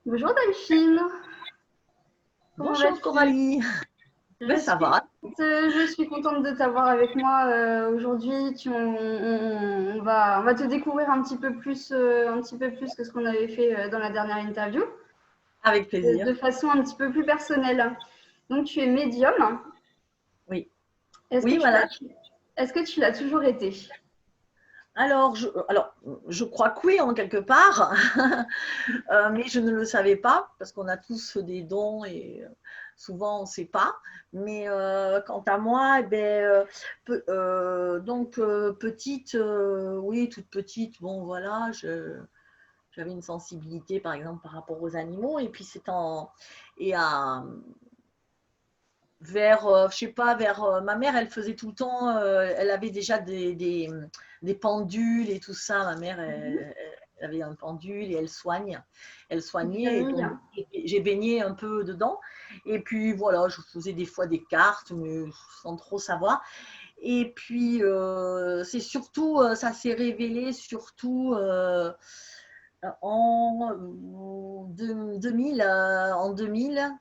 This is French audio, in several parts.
Bonjour Delphine, comment Bonjour vas-tu? Coralie. Je Ben, ça suis, va. je suis contente de t'avoir avec moi aujourd'hui. On va te découvrir un petit peu plus que ce qu'on avait fait dans la dernière interview, Avec de plaisir. façon un petit peu plus personnelle. Donc tu es médium. Oui. Est-ce que Oui, tu voilà. l'as, est-ce que tu l'as toujours été? Alors, je crois que oui, en quelque part, mais je ne le savais pas parce qu'on a tous des dons et souvent on ne sait pas. Mais quant à moi, eh ben, petite, oui, toute petite, bon voilà, j'avais une sensibilité par exemple par rapport aux animaux et puis c'est en et à, vers, je sais pas, vers ma mère, elle faisait tout le temps, elle avait déjà des pendules et tout ça. Ma mère, elle avait un pendule et elle Une soignait. Et famille? donc, j'ai baigné un peu dedans. Et puis voilà, je faisais des fois des cartes, mais sans trop savoir. Et puis, c'est surtout, ça s'est révélé surtout en 2000, en 2000,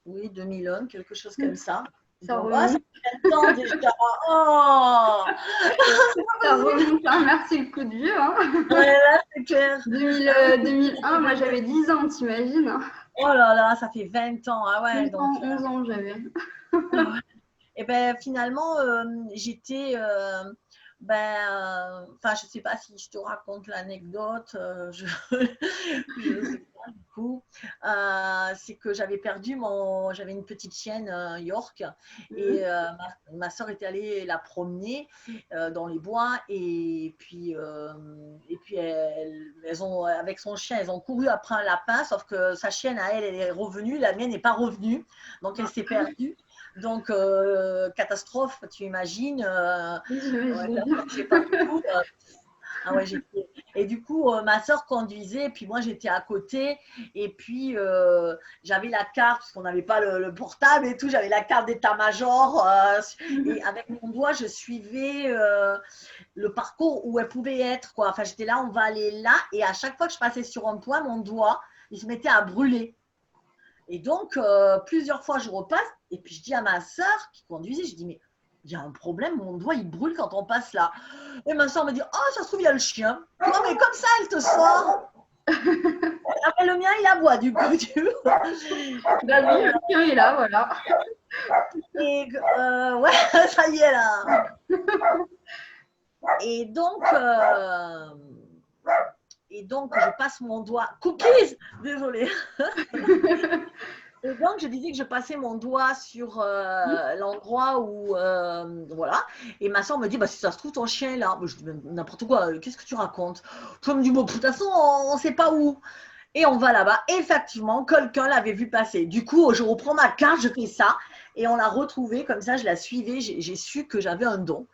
oui, 2001, quelque chose comme ça. Ça Donc, ça remonte, fait 20 ans déjà. Oh, ça remonte, hein, merci le coup de vieux. Hein. ouais, là, c'est clair. 2001, moi j'avais 10 ans, t'imagines? Hein. Oh là là, ça fait 20 ans. Ah ouais, 11 donc, ans, 11 ans j'avais. et ben finalement, j'étais, enfin, je sais pas si je te raconte l'anecdote, je sais pas du coup. C'est que j'avais une petite chienne York et Mhm. ma soeur était allée la promener dans les bois et puis elles ont, avec son chien, elles ont couru après un lapin, sauf que sa chienne à elle, elle est revenue, la mienne n'est pas revenue, donc elle s'est perdue. Donc, catastrophe, tu imagines. Ouais, J'imagine bien. j'ai partout. Ah ouais, et du coup, ma soeur conduisait, puis moi j'étais à côté, et puis j'avais la carte, parce qu'on n'avait pas le portable et tout, j'avais la carte d'état-major, et avec mon doigt, je suivais le parcours où elle pouvait être, quoi. Enfin, j'étais là, on va aller là, et à chaque fois que je passais sur un point, mon doigt, il se mettait à brûler. Et donc, plusieurs fois, je repasse et puis je dis à ma sœur qui conduisait, je dis, mais il y a un problème, mon doigt, il brûle quand on passe là. Et ma sœur me dit, oh, ça se trouve, il y a le chien. Tu vois, mais comme ça, elle te sort. Ah, mais le mien, il aboie, du coup. Tu vois. Bah oui, le chien est là, voilà. Et ouais, ça y est, là. Et donc, je passe mon doigt. Cookies! Désolée. Et donc, je disais que je passais mon doigt sur l'endroit où, voilà. Et ma soeur me dit, bah, si ça se trouve, ton chien est là. Moi, je dis, n'importe quoi, qu'est-ce que tu racontes? Je me dis, bon, de toute façon, on ne sait pas où. Et on va là-bas. Effectivement, quelqu'un l'avait vu passer. Du coup, je reprends ma carte, je fais ça. Et on l'a retrouvée, comme ça, je la suivais. J'ai su que j'avais un don.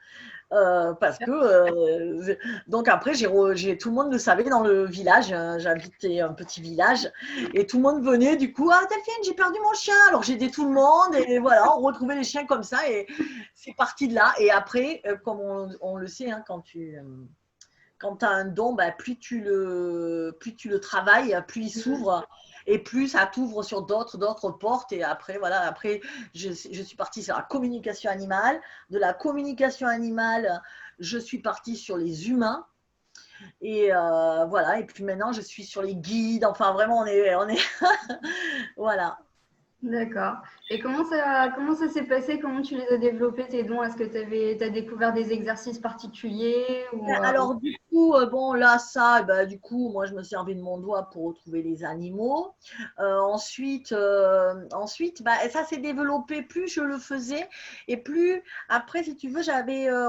Parce que donc après tout le monde le savait dans le village, j'habitais un petit village et tout le monde venait du coup, ah Delphine, j'ai perdu mon chien, alors j'ai aidé tout le monde et voilà, on retrouvait les chiens comme ça et c'est parti de là. Et après comme on le sait, hein, quand tu as un don, bah, plus tu le travailles, plus il s'ouvre et plus ça t'ouvre sur d'autres portes. Et après, voilà, après, je suis partie sur la communication animale. De la communication animale, je suis partie sur les humains. Et voilà, et puis maintenant, je suis sur les guides. Enfin, vraiment, on est voilà. D'accord. Et comment ça s'est passé? Comment tu les as développés, tes dons? Est-ce que tu as découvert des exercices particuliers ou, Alors du coup, bon là ça, bah, du coup, moi je me servais de mon doigt pour retrouver les animaux. Ensuite, bah, ça s'est développé. Plus je le faisais et plus après, si tu veux,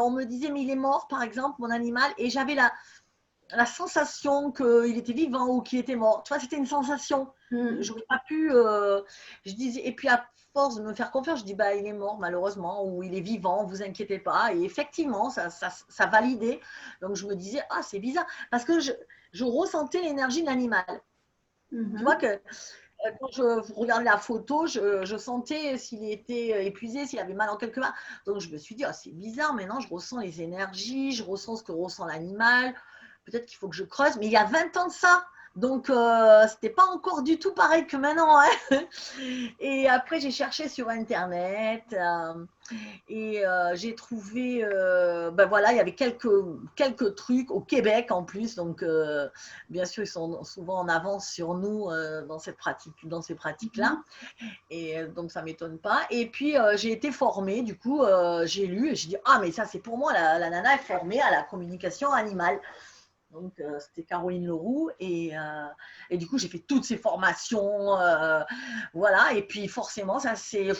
on me disait mais il est mort, par exemple, mon animal, et j'avais la sensation qu'il était vivant ou qu'il était mort. Tu vois, c'était une sensation. Hmm. J'aurais pas pu. Je disais, et puis à force de me faire confiance, je dis bah il est mort malheureusement ou il est vivant, vous inquiétez pas. Et effectivement, ça validait. Donc je me disais ah c'est bizarre parce que je ressentais l'énergie de l'animal. Tu vois Mhm. que quand je regardais la photo, je sentais s'il était épuisé, s'il avait mal en quelque part. Donc je me suis dit, oh, c'est bizarre, maintenant je ressens les énergies, je ressens ce que ressent l'animal. Peut-être qu'il faut que je creuse. Mais il y a 20 ans de ça. Donc, c'était pas encore du tout pareil que maintenant, hein. Et après, j'ai cherché sur Internet et j'ai trouvé, ben voilà, il y avait quelques trucs au Québec en plus. Donc, bien sûr, ils sont souvent en avance sur nous dans ces pratiques-là. Et donc, ça ne m'étonne pas. Et puis, j'ai été formée, du coup, j'ai lu et j'ai dit, ah, mais ça, c'est pour moi, la nana est formée à la communication animale. Donc, c'était Caroline Leroux. Et du coup, j'ai fait toutes ces formations. Voilà. Et puis, forcément, ça s'est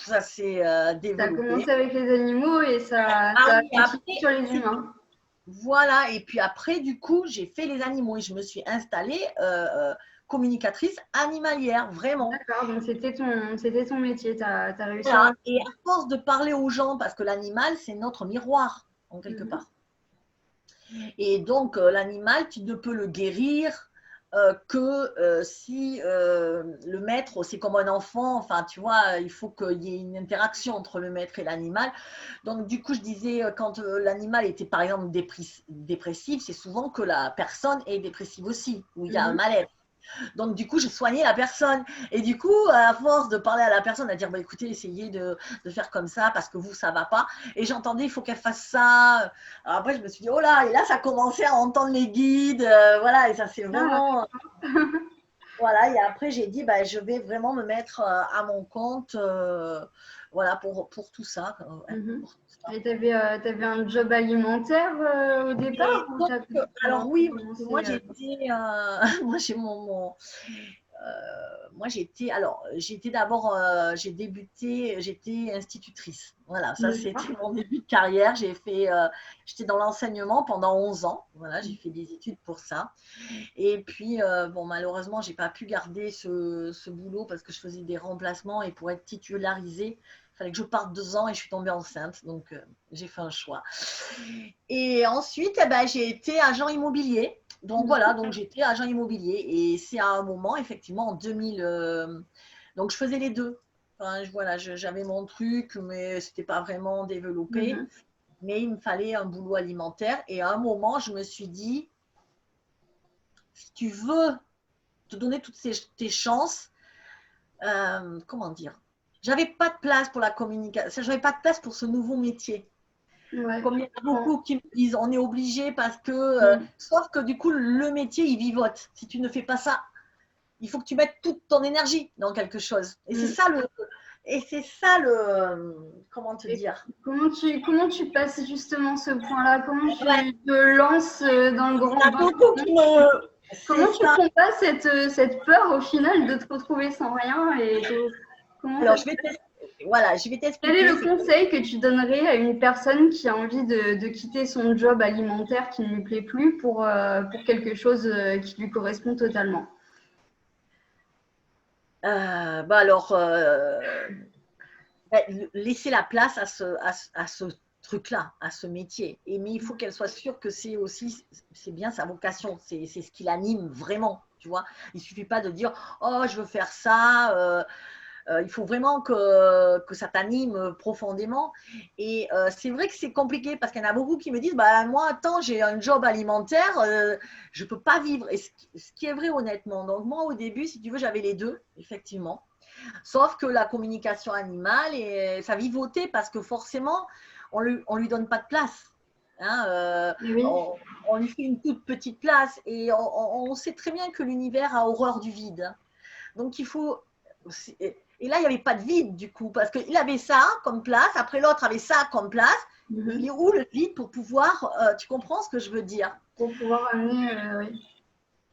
Ça a développé. commencé avec les animaux et ça a Oui, continué sur les humains. Voilà. Et puis après, du coup, j'ai fait les animaux et je me suis installée communicatrice animalière, vraiment. D'accord, donc c'était ton métier, tu as réussi Voilà. à… Et à force de parler aux gens, parce que l'animal, c'est notre miroir, en quelque part. Et donc, l'animal, tu ne peux le guérir que si le maître, c'est comme un enfant, enfin, tu vois, il faut qu'il y ait une interaction entre le maître et l'animal. Donc, du coup, je disais, quand l'animal était, par exemple, dépressif, c'est souvent que la personne est dépressive aussi, où il y a un mal-être. Donc, du coup, je soignais la personne. Et du coup, à force de parler à la personne, à dire, bah, écoutez, essayez de faire comme ça parce que vous, ça ne va pas. Et j'entendais, il faut qu'elle fasse ça. Alors après, je me suis dit, oh là, et là, ça commençait à entendre les guides. Voilà, et ça, c'est vraiment… Voilà, et après, j'ai dit, bah, je vais vraiment me mettre à mon compte voilà, pour tout ça. Pour tout ça. Et tu avais un job alimentaire au départ ou Donc, alors oui, commencé, moi j'étais, moi j'ai moi j'étais d'abord, j'ai débuté, j'étais institutrice. Voilà, ça c'était mon début de carrière. J'étais dans l'enseignement pendant 11 ans. Voilà, j'ai fait des études pour ça. Et puis, bon, malheureusement, j'ai pas pu garder ce boulot parce que je faisais des remplacements et pour être titularisée, il fallait que je parte 2 ans et je suis tombée enceinte. Donc, j'ai fait un choix. Et ensuite, eh ben, j'ai été agent immobilier. Donc voilà, donc j'étais agent immobilier et c'est à un moment, effectivement, en 2000, donc je faisais les deux. Enfin, voilà, j'avais mon truc, mais c'était pas vraiment développé. Mais il me fallait un boulot alimentaire et à un moment, je me suis dit, si tu veux te donner toutes tes chances, comment dire, j'avais pas de place pour la communication, j'avais pas de place pour ce nouveau métier. Comme il y en a beaucoup qui me disent, on est obligé parce que, sauf que du coup, le métier, il vivote. Si tu ne fais pas ça, il faut que tu mettes toute ton énergie dans quelque chose. Et c'est ça le, comment te dire. Comment tu passes justement ce point-là? Comment tu te lances dans le grand bain? Comment tu combats cette peur au final de te retrouver sans rien Alors, je vais t'expliquer. Quel est le conseil que tu donnerais à une personne qui a envie de quitter son job alimentaire qui ne lui plaît plus pour quelque chose qui lui correspond totalement? Laisser la place à ce truc-là, à ce métier. Mais il faut qu'elle soit sûre que c'est bien sa vocation, c'est ce qui l'anime vraiment, tu vois. Il ne suffit pas de dire, oh, je veux faire ça. Il faut vraiment que ça t'anime profondément. Et c'est vrai que c'est compliqué parce qu'il y en a beaucoup qui me disent, bah, moi, attends, j'ai un job alimentaire, je ne peux pas vivre. Et ce qui est vrai honnêtement. Donc moi, au début, si tu veux, j'avais les deux, effectivement. Sauf que la communication animale, ça vivotait parce que forcément, on lui donne pas de place. Hein, on lui fait une toute petite place et on sait très bien que l'univers a horreur du vide. Donc il faut… Et là, il n'y avait pas de vide du coup, parce qu'il avait ça comme place, après l'autre avait ça comme place. Il est où le vide pour pouvoir… tu comprends ce que je veux dire? Pour pouvoir amener… oui.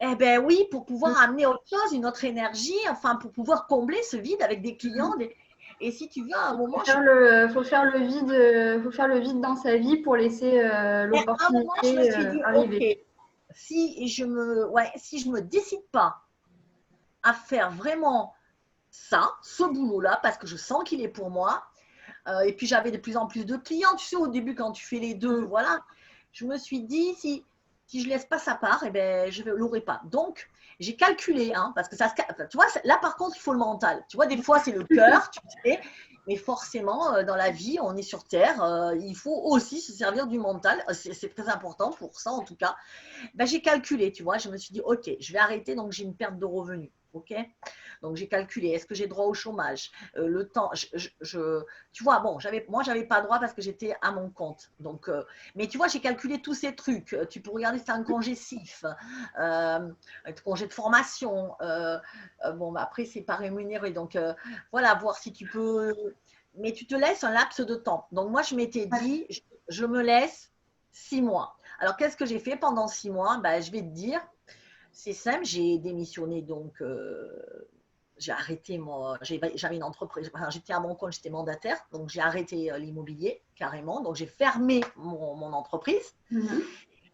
Eh bien oui, pour pouvoir amener autre chose, une autre énergie, enfin pour pouvoir combler ce vide avec des clients. Et si tu veux, à un moment… faut faire le vide dans sa vie pour laisser l'opportunité arriver. Okay, si je me décide pas à faire vraiment ça, ce boulot-là, parce que je sens qu'il est pour moi, et puis j'avais de plus en plus de clients, tu sais, au début quand tu fais les deux, voilà, je me suis dit, si je laisse pas sa part, eh ben, je ne l'aurai pas. Donc, j'ai calculé, hein, parce que ça, tu vois, là par contre, il faut le mental. Tu vois, des fois, c'est le cœur, tu sais, Mais forcément, dans la vie, on est sur Terre, il faut aussi se servir du mental. C'est très important pour ça, en tout cas. Ben, j'ai calculé, tu vois, je me suis dit, OK, je vais arrêter, donc j'ai une perte de revenus. OK. Donc j'ai calculé, est-ce que j'ai droit au chômage, le temps, tu vois, bon, moi, j'avais pas droit parce que j'étais à mon compte. Donc, mais tu vois, j'ai calculé tous ces trucs. Tu peux regarder, c'est un congé CIF, un congé de formation. Bon, bah, après, c'est pas rémunéré. Donc, voilà, voir si tu peux. Mais tu te laisses un laps de temps. Donc, moi, je m'étais dit, je me laisse 6 mois. Alors, qu'est-ce que j'ai fait pendant 6 mois? Ben, je vais te dire, c'est simple, j'ai démissionné, donc j'ai arrêté, j'avais une entreprise, enfin, j'étais à mon compte, j'étais mandataire, donc j'ai arrêté l'immobilier carrément, donc j'ai fermé mon entreprise.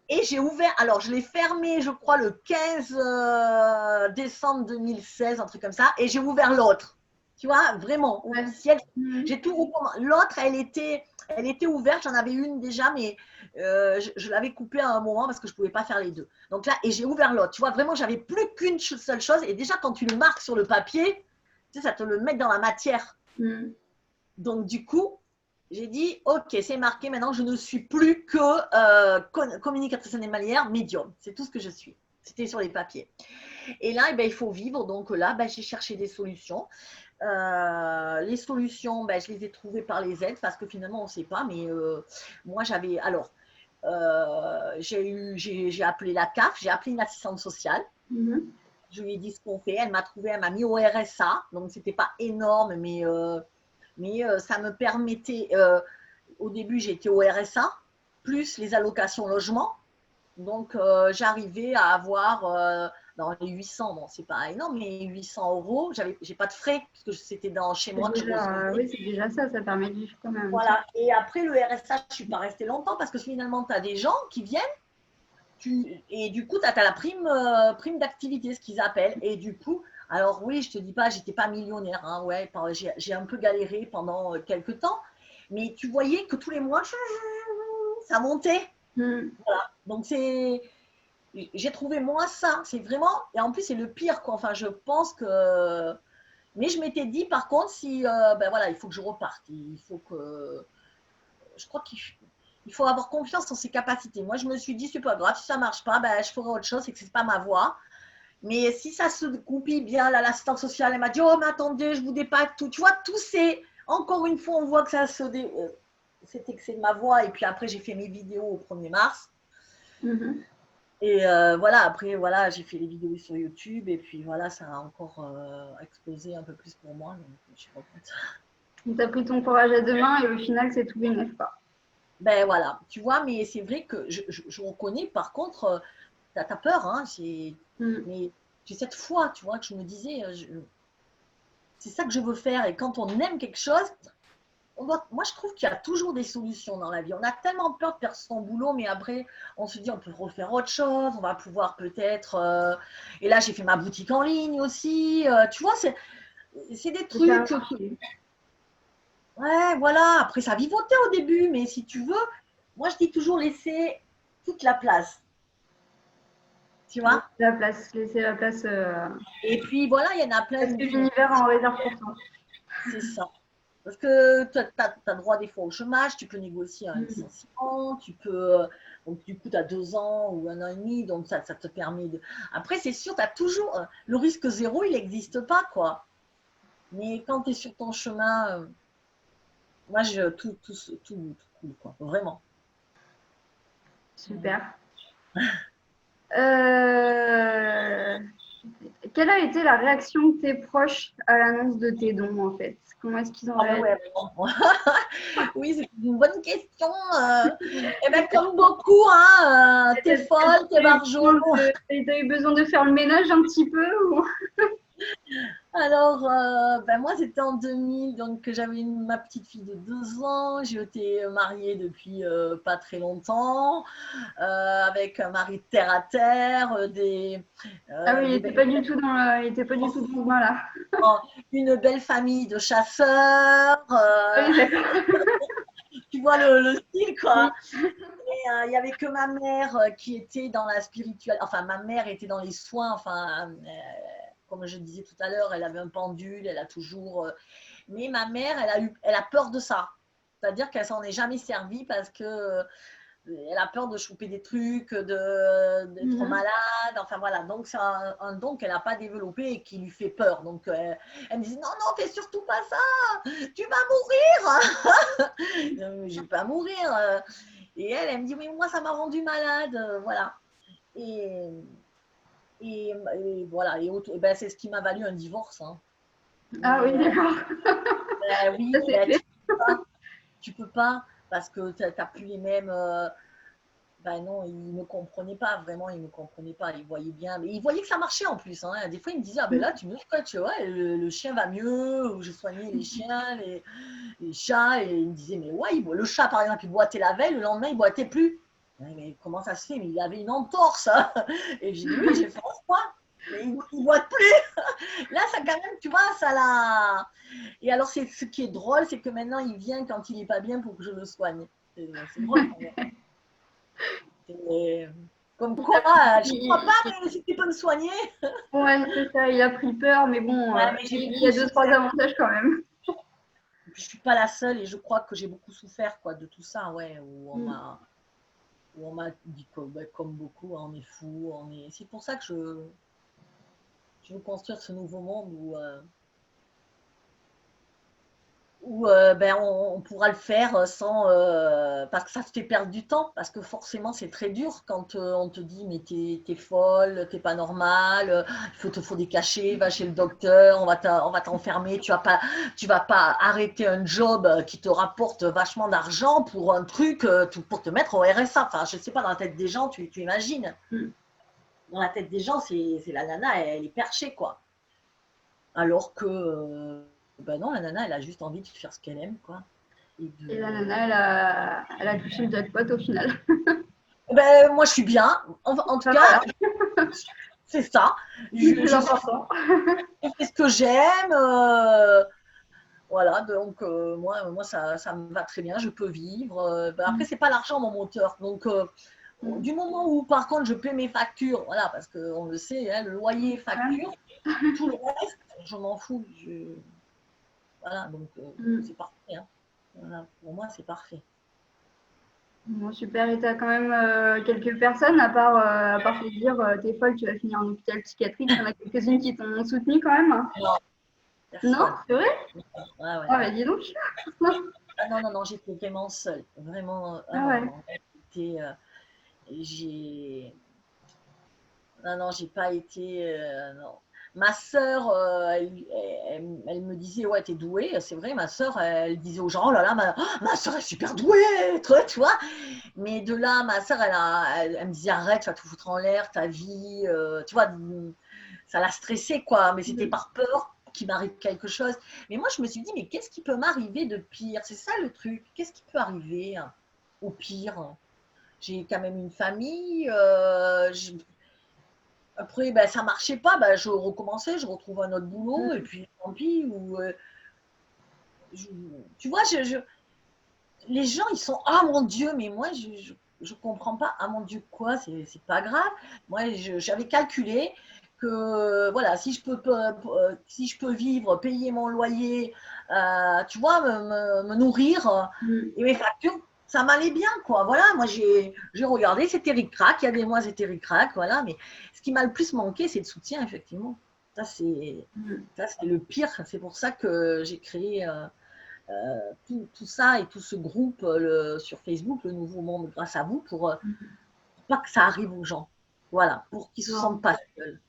Et j'ai ouvert, alors je l'ai fermé, je crois, le 15 décembre 2016, un truc comme ça, et j'ai ouvert l'autre. Tu vois, vraiment, officiel. J'ai tout recommandé. L'autre, elle était ouverte, j'en avais une déjà, mais je l'avais coupée à un moment parce que je ne pouvais pas faire les deux. Donc là, et j'ai ouvert l'autre. Tu vois, vraiment, j'avais plus qu'une seule chose. Et déjà, quand tu le marques sur le papier, tu sais, ça te le met dans la matière. Donc, du coup, j'ai dit, OK, c'est marqué. Maintenant, je ne suis plus que communicatrice animalière médium. C'est tout ce que je suis. C'était sur les papiers. Et là, il faut vivre. Donc là, j'ai cherché des solutions. Les solutions, je les ai trouvées par les aides parce que finalement, on ne sait pas. Mais moi, j'avais. Alors, j'ai appelé la CAF, j'ai appelé une assistante sociale. Je lui ai dit ce qu'on fait. Elle m'a trouvé, elle m'a mis au RSA. Donc, ce n'était pas énorme, mais ça me permettait. Au début, j'étais au RSA, plus les allocations logement. Donc, j'arrivais à avoir dans les 800, bon, c'est pas énorme, mais 800 €. J'ai pas de frais, puisque c'était chez moi. Oui, c'est déjà ça permet de vivre quand même. Voilà. Et après, le RSA, je ne suis pas restée longtemps, parce que finalement, tu as des gens qui viennent, et du coup, tu as la prime d'activité, ce qu'ils appellent. Et du coup, alors oui, je ne te dis pas, je n'étais pas millionnaire. Hein, ouais, j'ai un peu galéré pendant quelques temps, mais tu voyais que tous les mois, ça montait. Voilà. Donc, j'ai trouvé moi ça. C'est vraiment. Et en plus, c'est le pire, quoi. Enfin, je pense que. Mais je m'étais dit, par contre, si. Voilà, il faut que je reparte. Il faut que. Je crois qu'il faut avoir confiance en ses capacités. Moi, je me suis dit, c'est pas grave. Si ça marche pas, je ferai autre chose et que c'est pas ma voie. Mais si ça se goupille bien, là, l'assistante sociale, elle m'a dit, oh, mais attendez, je vous dépasse tout. Tu vois, tout c'est. Encore une fois, on voit que ça se. C'était que c'est de ma voix. Et puis après, j'ai fait mes vidéos au 1er mars. Et voilà, après, voilà, j'ai fait les vidéos sur YouTube. Et puis voilà, ça a encore explosé un peu plus pour moi. Donc, je suis contente. Tu as pris ton courage à deux mains et au final, c'est tout bénéf, quoi. Ben voilà, tu vois, mais c'est vrai que je reconnais, par contre, tu as peur. Hein, mais j'ai cette foi, tu vois, que je me disais, c'est ça que je veux faire. Et quand on aime quelque chose, moi, je trouve qu'il y a toujours des solutions dans la vie. On a tellement peur de perdre son boulot, mais après, on se dit, on peut refaire autre chose, on va pouvoir peut-être. Et là, j'ai fait ma boutique en ligne aussi. Tu vois, c'est des trucs. Ouais, voilà. Après, ça vivotait au début, mais si tu veux, moi, je dis toujours laisser toute la place. Tu vois ? Laisser la place. Et puis, voilà, il y en a plein. Parce que l'univers en réserve pour toi. C'est ça. Parce que tu as droit des fois au chômage, tu peux négocier un licenciement, tu peux. Donc, du coup, tu as 2 ans ou 1 an et demi, donc ça te permet de. Après, c'est sûr, tu as toujours. Le risque zéro, il n'existe pas, quoi. Mais quand tu es sur ton chemin, moi, tout cool, quoi. Vraiment. Super. Quelle a été la réaction de tes proches à l'annonce de tes dons, en fait? Comment est-ce qu'ils ont réagi? Oui, c'est une bonne question. Eh ben, comme beaucoup, hein, t'es folle, t'es barjot. T'as eu besoin de faire le ménage un petit peu ou... Alors, moi, c'était en 2000, donc j'avais ma petite fille de 2 ans. J'ai été mariée depuis pas très longtemps, avec un mari de terre à terre, ah oui, il n'était pas du tout dans ce mouvement-là. Une belle famille de chasseurs. Oui, tu vois le style, quoi. Et il n'y avait que ma mère qui était dans la spirituelle. Enfin, ma mère était dans les soins. Enfin, comme je disais tout à l'heure, elle avait un pendule, elle a toujours. Mais ma mère, elle a peur de ça. C'est-à-dire qu'elle s'en est jamais servie parce que elle a peur de choper des trucs, d'être malade, enfin voilà. Donc c'est un don qu'elle n'a pas développé et qui lui fait peur. Donc elle me dit non, non, fais surtout pas ça, tu vas mourir. Je vais pas mourir. Et elle me dit oui, moi ça m'a rendu malade, voilà. Et voilà, et ben, c'est ce qui m'a valu un divorce. Hein. Ah oui, d'accord. Oui, tu peux pas parce que tu n'as plus les mêmes. Ben non, il ne me comprenait pas, vraiment, il ne me comprenait pas. Il voyait bien, mais il voyait que ça marchait en plus. Hein. Des fois, il me disait, ah ben là, tu me scotches, ouais, le chien va mieux, ou je soignais les chiens, les chats, et il me disait, mais ouais, le chat, par exemple, il boitait la veille, le lendemain, il boitait plus. Mais comment ça se fait? Mais il avait une entorse. Hein. Et j'ai dit, oui, j'ai fait un froid, mais il ne boite plus. Là, ça quand même, tu vois, ça l'a. Et alors, ce qui est drôle, c'est que maintenant, il vient quand il n'est pas bien pour que je le soigne. C'est drôle quand même. Comme quoi, je ne crois pas, mais si tu peux me soigner. Ouais, c'est ça, il a pris peur, mais bon, Ouais, mais il y a 2-3 avantages quand même. Je ne suis pas la seule et je crois que j'ai beaucoup souffert quoi, de tout ça, ouais, où on m'a dit que, bah, comme beaucoup, on est fou, C'est pour ça que je veux construire ce nouveau monde où ben, on pourra le faire sans parce que ça te fait perdre du temps, parce que forcément c'est très dur quand on te dit mais t'es folle, t'es pas normale, il te faut des cachets, va chez le docteur, on va t'enfermer, tu vas pas arrêter un job qui te rapporte vachement d'argent pour un truc pour te mettre au RSA. Enfin, je sais pas, dans la tête des gens, tu imagines. Dans la tête des gens, c'est la nana, elle est perchée quoi. Alors que ben non, la nana, elle a juste envie de faire ce qu'elle aime, quoi. Et la nana, elle a touché le jackpot au final. Ben, moi, je suis bien. En tout cas, voilà. C'est ça. Je fais ce que j'aime. Voilà, donc moi ça me va très bien, je peux vivre. Ben, après, c'est pas l'argent mon moteur. Donc, du moment où, par contre, je paie mes factures, voilà, parce qu'on le sait, hein, le loyer, facture, tout le reste, je m'en fous. Voilà, donc c'est parfait. Hein. Voilà, pour moi, c'est parfait. Bon, super, et tu as quand même quelques personnes, à part te dire t'es folle, tu vas finir en hôpital psychiatrique, il y en a quelques-unes qui t'ont soutenu quand même. Non, personne. Non, c'est vrai? Ouais, ah bah dis donc. Non, j'étais vraiment seule. Vraiment, j'ai pas été. Non. Ma sœur, elle me disait, ouais, t'es douée. C'est vrai, ma sœur, elle disait aux gens, oh là là, ma sœur est super douée, tu vois. Mais de là, ma sœur, elle me disait, arrête, tu vas tout foutre en l'air, ta vie, tu vois, ça l'a stressée, quoi. Mais c'était par peur qu'il m'arrive quelque chose. Mais moi, je me suis dit, mais qu'est-ce qui peut m'arriver de pire? C'est ça le truc. Qu'est-ce qui peut arriver au pire? J'ai quand même une famille. Après, ben, ça marchait pas, ben, je recommençais, je retrouve un autre boulot, et puis tant pis. Tu vois, les gens, ils sont ah mon Dieu, mais moi, je comprends pas. Ah mon Dieu, quoi, c'est pas grave. Moi, j'avais calculé que voilà, si je peux vivre, payer mon loyer, tu vois, me nourrir et mes factures, ça m'allait bien, quoi. Voilà, moi, j'ai regardé, c'était ric-rac. Il y a des mois, c'était ric-rac, voilà. Mais ce qui m'a le plus manqué, c'est le soutien, effectivement. Ça, c'est le pire. C'est pour ça que j'ai créé tout ça et tout ce groupe sur Facebook, le Nouveau Monde, grâce à vous, pour pas que ça arrive aux gens. Voilà, pour qu'ils ne se sentent pas seuls.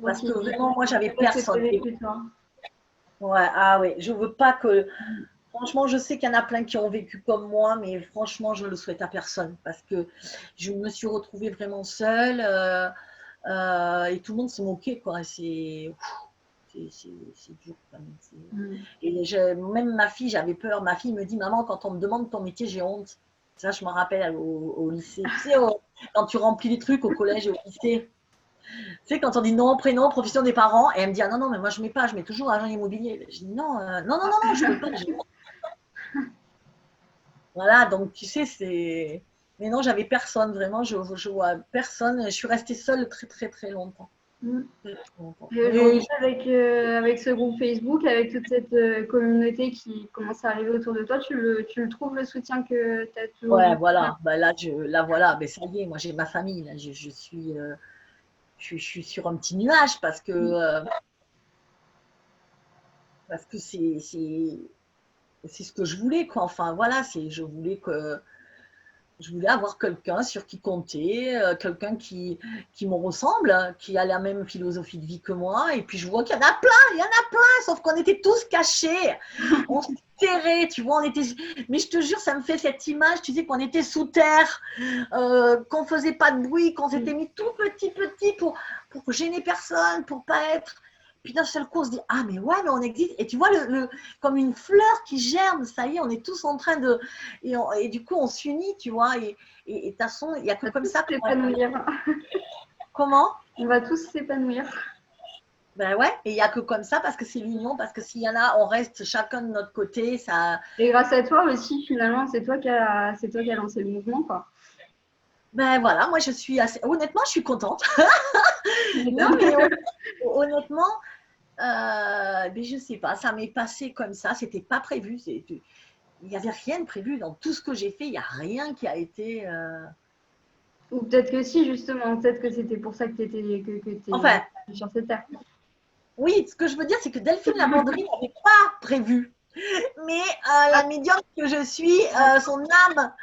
Parce que vraiment, moi, j'avais personne. Ouais, ah ouais, je veux pas que. Franchement, je sais qu'il y en a plein qui ont vécu comme moi, mais franchement, je le souhaite à personne parce que je me suis retrouvée vraiment seule et tout le monde se moquait, quoi. C'est dur quand même. Et même ma fille, j'avais peur. Ma fille me dit, maman, quand on me demande ton métier, j'ai honte. Ça, je me rappelle au lycée. Tu sais, quand tu remplis les trucs au collège et au lycée. Tu sais, quand on dit nom, prénom, profession des parents, et elle me dit, ah non, mais moi, je mets pas, je mets toujours agent immobilier. Je dis, non, non, je peux pas. Voilà, donc tu sais, c'est. Mais non, j'avais personne, vraiment, je vois personne. Je suis restée seule très, très, très longtemps. Mm. longtemps. Et aujourd'hui, avec ce groupe Facebook, avec toute cette communauté qui commence à arriver autour de toi, tu le trouves le soutien que tu as toujours Ouais, eu? voilà. Bah, là, voilà. Mais ça y est, moi, j'ai ma famille. Là, je suis sur un petit nuage parce que c'est ce que je voulais, quoi. Enfin, voilà, je voulais avoir quelqu'un sur qui compter, quelqu'un qui me ressemble, qui a la même philosophie de vie que moi. Et puis je vois qu'il y en a plein, sauf qu'on était tous cachés. On se serrait, tu vois, on était. Mais je te jure, ça me fait cette image, tu sais, qu'on était sous terre, qu'on faisait pas de bruit, qu'on s'était mis tout petit pour gêner personne, pour pas être. Puis d'un seul coup, on se dit, ah mais ouais, mais on existe. Et tu vois, comme une fleur qui germe, ça y est, on est tous en train de. Et du coup, on s'unit, tu vois. Et de toute façon, il n'y a que comme ça qu'on va. Comment? On va tous s'épanouir. Ben ouais, et il n'y a que comme ça parce que c'est l'union, parce que s'il y en a, on reste chacun de notre côté. Ça... Et grâce à toi aussi, finalement, c'est toi qui as lancé le mouvement, quoi. Ben voilà, moi je suis assez. Honnêtement, je suis contente. Non, mais honnêtement, mais je sais pas, ça m'est passé comme ça, c'était pas prévu. Il n'y avait rien de prévu dans tout ce que j'ai fait, il n'y a rien qui a été. Ou peut-être que si, justement, peut-être que c'était pour ça que tu étais Enfin, sur cette terre. oui, ce que je veux dire, c'est que Delphine Labanderie n'avait pas prévu. Mais la médium que je suis, son âme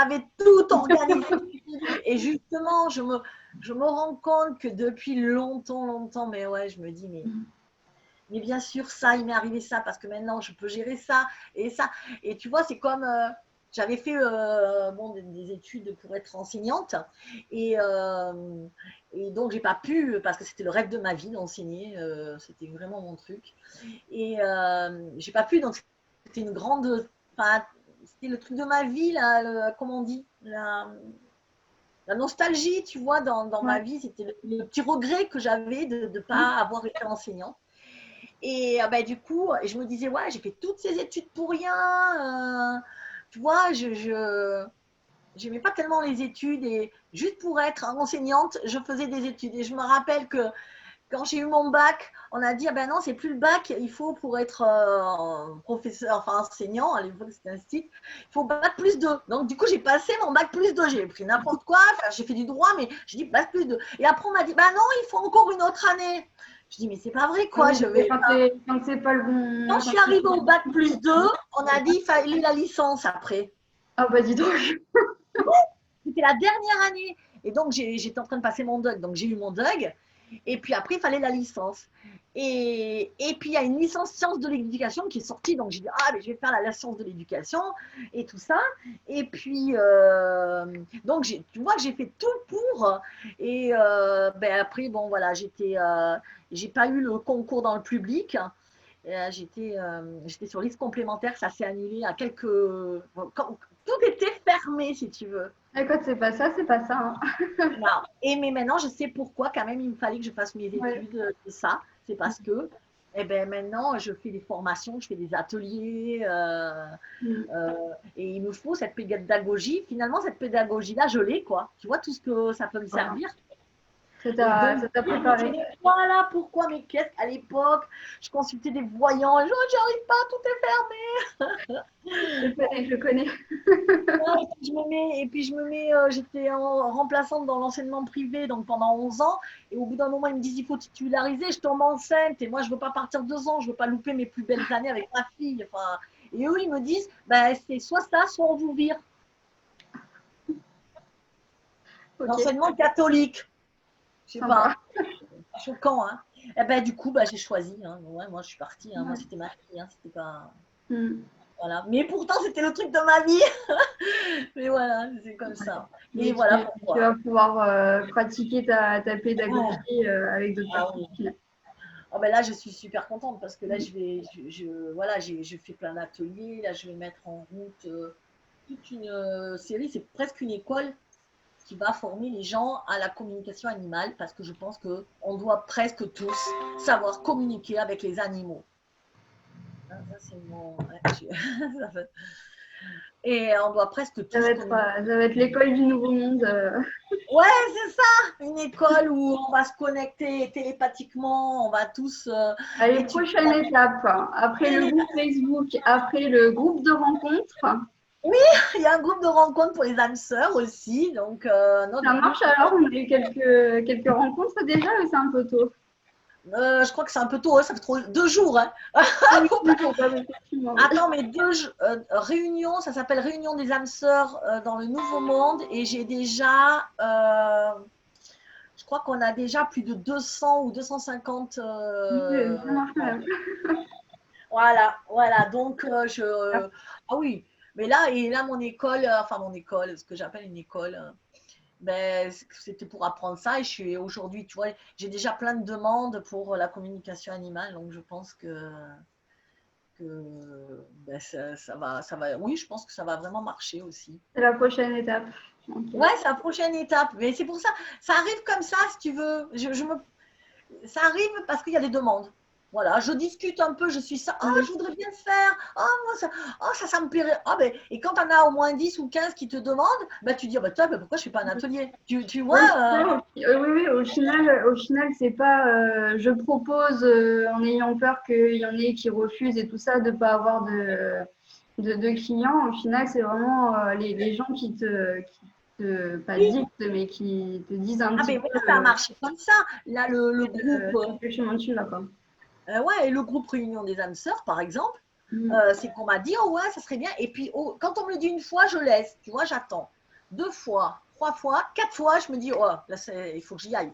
avait tout organisé. Et justement, je me rends compte que depuis longtemps, mais ouais, je me dis, mais bien sûr, ça, il m'est arrivé ça, parce que maintenant, je peux gérer ça et ça. Et tu vois, c'est comme, j'avais fait bon, des études pour être enseignante, et, euh, et donc, j'ai pas pu, parce que c'était le rêve de ma vie d'enseigner, c'était vraiment mon truc. Et j'ai pas pu, donc c'était une grande, enfin, c'était le truc de ma vie, là, comment on dit, la nostalgie, tu vois, dans ma vie, c'était le petit regret que j'avais de ne pas avoir été enseignante. Et bah, du coup, je me disais, ouais, j'ai fait toutes ces études pour rien. Tu vois, je n'aimais pas tellement les études et juste pour être enseignante, je faisais des études. Et je me rappelle que quand j'ai eu mon bac, on a dit, ah ben non, c'est plus le bac, il faut pour être professeur, enfin enseignant, à l'époque c'était un site, il faut bac plus 2. Donc du coup, j'ai passé mon bac plus 2, j'ai pris n'importe quoi, enfin, j'ai fait du droit, mais j'ai dit bac plus 2. Et après, on m'a dit, bah non, il faut encore une autre année. Je dis, mais c'est pas vrai, quoi, je vais. Quand c'est pas le bon. Quand je suis arrivée au bac plus 2, on a dit, il fallait la licence après. Ah bah dis donc. C'était la dernière année. Et donc, j'étais en train de passer mon DUG. Donc, j'ai eu mon DUG. Et puis après, il fallait la licence. Et puis, il y a une licence sciences de l'éducation qui est sortie. Donc, j'ai dit, ah, mais je vais faire la science de l'éducation et tout ça. Et puis, donc, tu vois que j'ai fait tout pour. Et ben, après, bon, voilà, j'ai pas eu le concours dans le public. J'étais sur liste complémentaire, ça s'est annulé à quelques. Tout était fermé, si tu veux. Écoute, c'est pas ça, c'est pas ça. Hein. Non. Et mais maintenant, je sais pourquoi quand même il me fallait que je fasse mes études de ça. C'est parce que eh ben, maintenant, je fais des formations, je fais des ateliers et il me faut cette pédagogie. Finalement, cette pédagogie-là, je l'ai, quoi. Tu vois tout ce que ça peut me servir. Ça t'a préparé. Voilà pourquoi, mais qu'est-ce qu'à l'époque, je consultais des voyants, et j'y arrive pas, tout est fermé. Je connais. Et puis je me mets, j'étais remplaçante dans l'enseignement privé donc pendant 11 ans. Et au bout d'un moment, ils me disent il faut titulariser, je tombe enceinte. Et moi, je ne veux pas partir 2 ans, je ne veux pas louper mes plus belles années avec ma fille. Enfin, et eux, ils me disent bah, c'est soit ça, soit on vous vire. Okay. L'enseignement catholique. Je sais pas. Choquant, hein. Et ben, du coup, bah, j'ai choisi. Hein. Ouais, moi, je suis partie. Hein. Moi, c'était ma fille. Hein. C'était pas. Voilà. Mais pourtant, c'était le truc de ma vie. Mais voilà, c'est comme ça. Et voilà pourquoi. Tu vas pouvoir pratiquer ta pédagogie avec d'autres personnes. Oh ben là, je suis super contente parce que là, voilà, je fais plein d'ateliers. Là, je vais mettre en route toute une série. C'est presque une école qui va former les gens à la communication animale parce que je pense qu'on doit presque tous savoir communiquer avec les animaux. Ça, c'est mon. Et on doit presque tous ça va être l'école du nouveau monde. Ouais, c'est ça, une école où on va se connecter télépathiquement, on va tous Allez, prochaine étape. Après le groupe Facebook, après le groupe de rencontres. Oui, il y a un groupe de rencontres pour les âmes sœurs aussi. Donc, ça marche alors? On a eu quelques rencontres déjà ou c'est un peu tôt? Je crois que c'est un peu tôt, hein, ça fait 2 jours. Hein. Attends, mais 2 réunions, ça s'appelle Réunion des âmes sœurs dans le Nouveau Monde. Et j'ai déjà, je crois qu'on a déjà plus de 200 ou 250. Voilà. Donc, ah oui, mais là, mon école, ce que j'appelle une école, ben, c'était pour apprendre ça. Et je suis aujourd'hui, tu vois, j'ai déjà plein de demandes pour la communication animale. Donc, je pense que ben, ça va. Oui, je pense que ça va vraiment marcher aussi. C'est la prochaine étape. Okay. Ouais, c'est la prochaine étape. Mais c'est pour ça, ça arrive comme ça, si tu veux. Ça arrive parce qu'il y a des demandes. Voilà, je discute un peu, je suis ça, je voudrais bien le faire, ça me plairait. Ben, et quand tu en as au moins 10 ou 15 qui te demandent, ben, tu dis, toi, pourquoi je ne fais pas un atelier? Tu vois Oui, au final c'est pas je propose en ayant peur qu'il y en ait qui refusent et tout ça, de ne pas avoir de clients. Au final, c'est vraiment les gens qui pas dictent, mais qui te disent un petit peu. Ça a marché comme ça. Là, le groupe. Ouais, le groupe Réunion des âmes sœurs, par exemple, c'est qu'on m'a dit, ouais, ça serait bien. Et puis, quand on me le dit une fois, je laisse. Tu vois, j'attends. 2 fois, 3 fois, 4 fois, je me dis, là, il faut que j'y aille.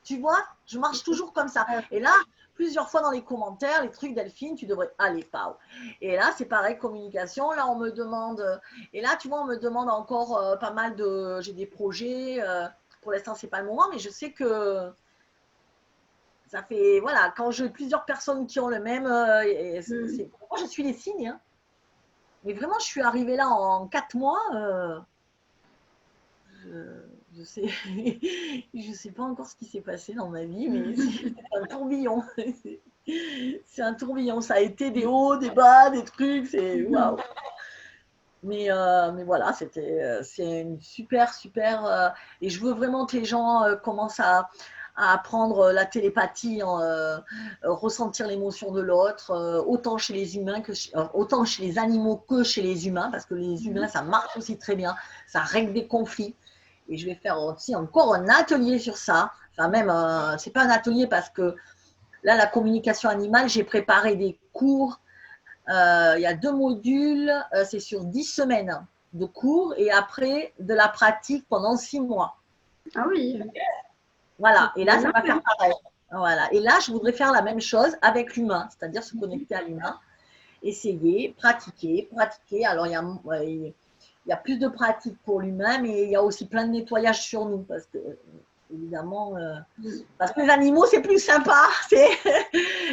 Tu vois, je marche toujours comme ça. Et là, plusieurs fois dans les commentaires, les trucs Delphine, tu devrais aller, pao. Et là, c'est pareil, communication. Là, on me demande, et là, tu vois, on me demande encore pas mal de, j'ai des projets. Pour l'instant, c'est pas le moment, mais je sais que ça fait, voilà, quand j'ai plusieurs personnes qui ont le même, moi, je suis les signes. Hein. Mais vraiment, je suis arrivée là en 4 mois. Je sais, je sais pas encore ce qui s'est passé dans ma vie, mais c'est un tourbillon. C'est un tourbillon. Ça a été des hauts, des bas, des trucs. C'est waouh. Mais voilà, c'est une super. Et je veux vraiment que les gens commencent à apprendre la télépathie, ressentir l'émotion de l'autre, autant chez les humains autant chez les animaux que chez les humains, parce que les humains, ça marche aussi très bien, ça règle des conflits. Et je vais faire aussi encore un atelier sur ça. Enfin, même, c'est pas un atelier parce que là, la communication animale, j'ai préparé des cours. Il y a 2 modules, c'est sur 10 semaines de cours et après de la pratique pendant 6 mois. Ah oui. Voilà, et là, ça va faire pareil. Voilà. Et là, je voudrais faire la même chose avec l'humain, c'est-à-dire se connecter à l'humain, essayer, pratiquer. Alors, il y a plus de pratique pour l'humain, mais il y a aussi plein de nettoyage sur nous, parce que, évidemment, parce que les animaux, c'est plus sympa,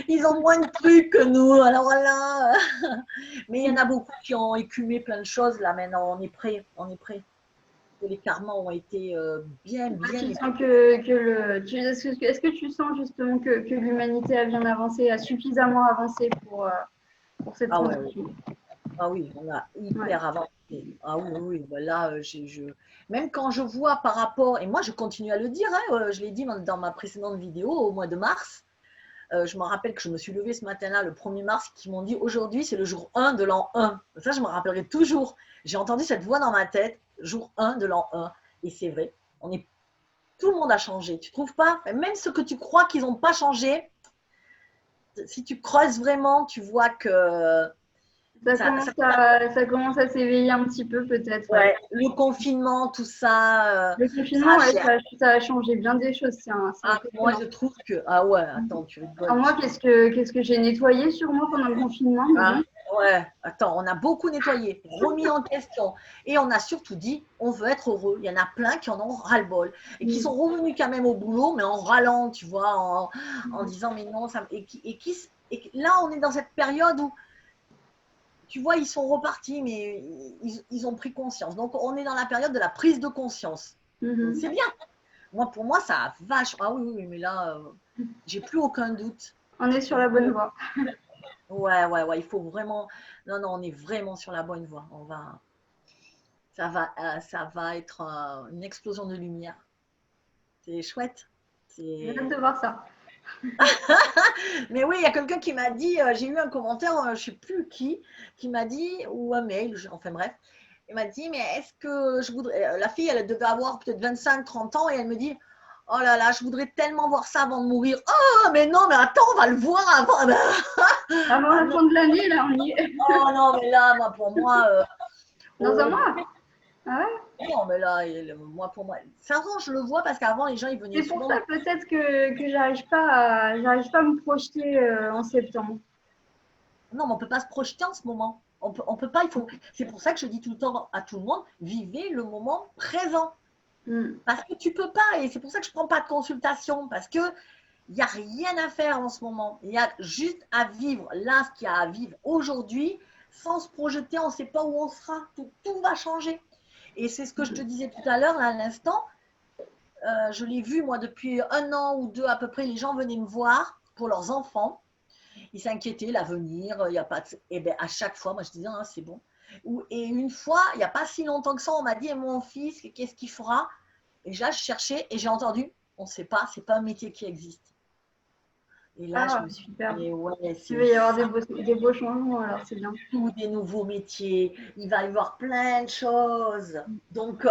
ils ont moins de trucs que nous, alors voilà. Mais il y en a beaucoup qui ont écumé plein de choses, là, maintenant, on est prêt. Les karmas ont été bien. Tu sens est-ce que tu sens justement que l'humanité a bien avancé, a suffisamment avancé pour cette transition? Ah oui, on a hyper avancé. Ah oui. Là, même quand je vois par rapport, et moi je continue à le dire, hein, je l'ai dit dans ma précédente vidéo au mois de mars. Je me rappelle que je me suis levée ce matin-là, le 1er mars, qui m'ont dit aujourd'hui c'est le jour 1 de l'an 1. Ça, je me rappellerai toujours. J'ai entendu cette voix dans ma tête, jour 1 de l'an 1. Et c'est vrai, tout le monde a changé. Tu trouves pas? Même ceux que tu crois qu'ils n'ont pas changé, si tu creuses vraiment, tu vois que ça commence à s'éveiller un petit peu peut-être. Ouais. Le confinement, tout ça. Le confinement, ça a changé bien des choses. Moi, je trouve que… Ah ouais, attends, tu rigoles. Moi, qu'est-ce que j'ai nettoyé sur moi pendant le confinement? Ouais, attends, on a beaucoup nettoyé, remis en question. Et on a surtout dit, on veut être heureux. Il y en a plein qui en ont ras-le-bol. Et qui sont revenus quand même au boulot, mais en râlant, tu vois, en disant, mais non, ça… Et là, on est dans cette période où, tu vois, ils sont repartis, mais ils ont pris conscience. Donc, on est dans la période de la prise de conscience. C'est bien. Pour moi, ça a vachement… Ah oui, mais là, j'ai plus aucun doute. On est sur la bonne voie. il faut vraiment. Non, non, on est vraiment sur la bonne voie. Ça va être une explosion de lumière. C'est chouette. J'ai hâte C'est. de voir ça. Mais oui, il y a quelqu'un qui m'a dit, j'ai eu un commentaire, je ne sais plus qui m'a dit, ou un mail, enfin bref, il m'a dit, mais est-ce que je voudrais. La fille, elle devait avoir peut-être 25, 30 ans, et elle me dit, oh là là, je voudrais tellement voir ça avant de mourir. Oh, mais non, mais attends, on va le voir avant. Avant Ah la non, fin de l'année, là, on y est. oh non, mais là, moi, pour moi, Dans un oh, mois. Ah ouais. non, mais là, moi, pour moi, ça je le vois parce qu'avant, les gens, ils venaient C'est pour souvent. ça peut-être que j'arrive pas à me projeter en septembre. Non, mais on ne peut pas se projeter en ce moment. On peut pas, il faut. C'est pour ça que je dis tout le temps à tout le monde, vivez le moment présent. Mm. Parce que tu peux pas, et c'est pour ça que je ne prends pas de consultation, parce que il n'y a rien à faire en ce moment. Il y a juste à vivre là ce qu'il y a à vivre aujourd'hui, sans se projeter, on ne sait pas où on sera. Tout va changer. Et c'est ce que je te disais tout à l'heure, à l'instant. Je l'ai vu, moi, depuis 1 an ou 2 à peu près, les gens venaient me voir pour leurs enfants. Ils s'inquiétaient, l'avenir, il n'y a pas de. Et bien, à chaque fois, moi, je disais, ah, c'est bon. Et une fois, il n'y a pas si longtemps que ça, on m'a dit, et mon fils, qu'est-ce qu'il fera? Et là, je cherchais et j'ai entendu, on ne sait pas, c'est pas un métier qui existe. Et là, je Ah, me suis super. dit, ouais, Il c'est va y avoir ça, des beaux changements, alors c'est bien. tous des nouveaux métiers. Il va y avoir plein de choses. Donc,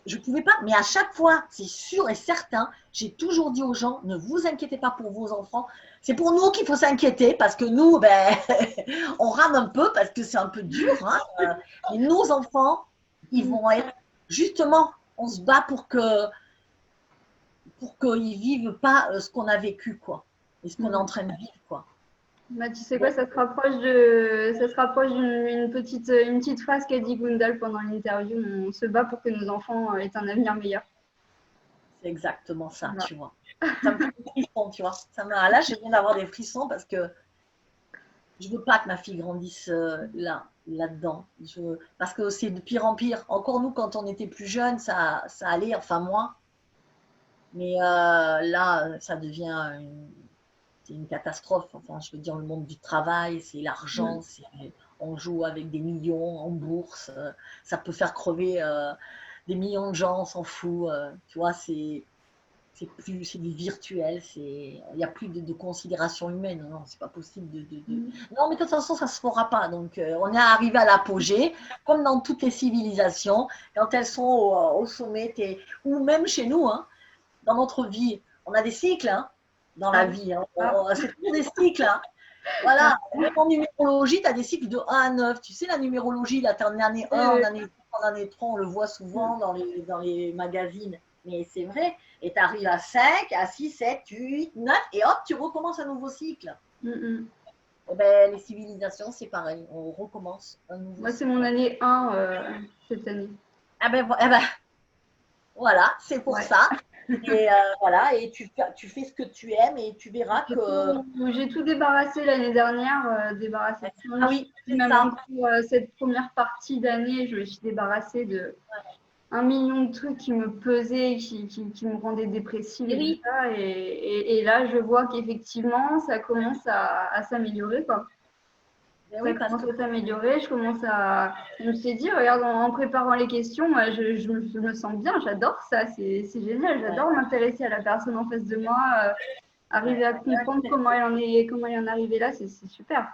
je ne pouvais pas, mais à chaque fois, c'est sûr et certain, j'ai toujours dit aux gens, ne vous inquiétez pas pour vos enfants. C'est pour nous qu'il faut s'inquiéter parce que nous, ben, on rame un peu parce que c'est un peu dur. Hein, mais nos enfants, ils Mm. vont être, justement, on se bat pour qu'ils vivent pas ce qu'on a vécu, quoi. Et ce qu'on est en Mm. train de vivre, quoi. Bah, tu sais quoi, Donc, ça se rapproche d'une une petite phrase qu'a dit Gundal pendant l'interview. On se bat pour que nos enfants aient un avenir meilleur. c'est exactement ça, Voilà. tu vois. Ça me fait des frissons, tu vois. Là, je viens d'avoir des frissons parce que je veux pas que ma fille grandisse là-dedans. Parce que c'est de pire en pire. Encore nous, quand on était plus jeunes, ça allait, enfin moi. Mais là, ça devient c'est une catastrophe. Enfin, je veux dire, le monde du travail, c'est l'argent, Mm. on joue avec des millions en bourse. Ça peut faire crever des millions de gens, on s'en fout. Tu vois, c'est du virtuel, il n'y a plus de considération humaine. Non, c'est pas possible Mm. Non, mais de toute façon, ça se fera pas. Donc, on est arrivé à l'apogée, comme dans toutes les civilisations, quand elles sont au sommet, ou même chez nous, hein, dans notre vie, on a des cycles hein, dans la Ouais. vie. Hein. Ah, C'est toujours des cycles. Hein. ouais. Voilà, même en numérologie, tu as des cycles de 1 à 9. Tu sais, la numérologie, là, tu es en année 1, en année 2, en année 3, on le voit souvent Mm. dans les magazines. Mais c'est vrai. Et tu arrives à 5, à 6, 7, 8, 9, et hop, tu recommences un nouveau cycle. Mm, mm. Et ben, les civilisations, c'est pareil. On recommence un nouveau Moi, c'est cycle. mon année 1 cette année. Eh ben, voilà, c'est pour Ouais. ça. Et voilà, et tu fais ce que tu aimes et tu verras que. J'ai tout débarrassé l'année dernière, débarrassé de plein de Ah choses. oui, c'est Même ça. encore cette première partie d'année, je me suis débarrassée de 1 million de trucs qui me pesaient, qui me rendaient dépressive Et et tout oui, ça. Et là, je vois qu'effectivement, ça commence à s'améliorer, quoi. ben Ça oui, parce commence que à s'améliorer. Je me suis dit, regarde, en préparant les questions, moi, je me sens bien. J'adore ça. C'est génial. ouais, J'adore m'intéresser à la personne en face de moi, ouais. arriver à comprendre comment elle en est arrivée là. C'est super.